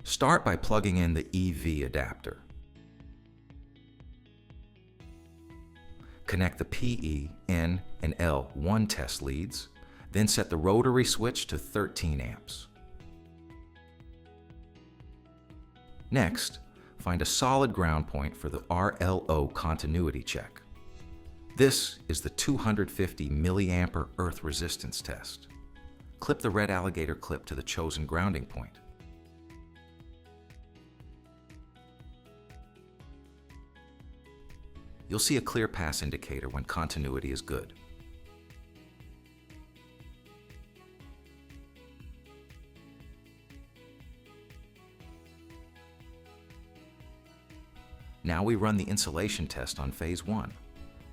Start by plugging in the EV adapter. Connect the PE, N, and L1 test leads, then set the rotary switch to 13 amps. Next, find a solid ground point for the RLO continuity check. This is the 250 milliampere earth resistance test. Clip the red alligator clip to the chosen grounding point. You'll see a clear pass indicator when continuity is good. Now we run the insulation test on phase 1.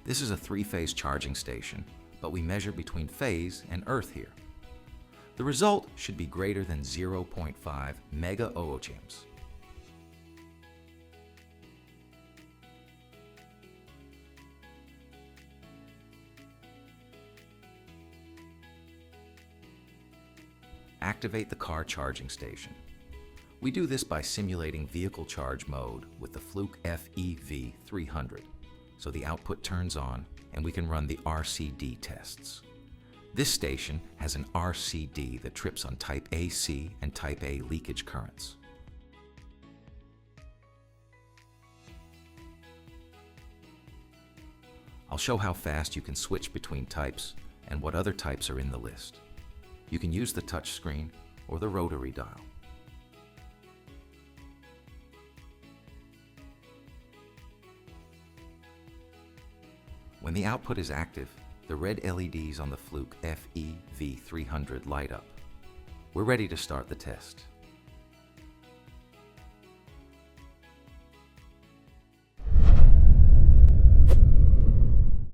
This is a 3-phase charging station, but we measure between phase and earth here. The result should be greater than 0.5 mega oohms. Activate the car charging station. We do this by simulating vehicle charge mode with the Fluke FEV300, so the output turns on and we can run the RCD tests. This station has an RCD that trips on type AC and type A leakage currents. I'll show how fast you can switch between types and what other types are in the list. You can use the touch screen or the rotary dial. When the output is active, the red LEDs on the Fluke FEV300 light up. We're ready to start the test.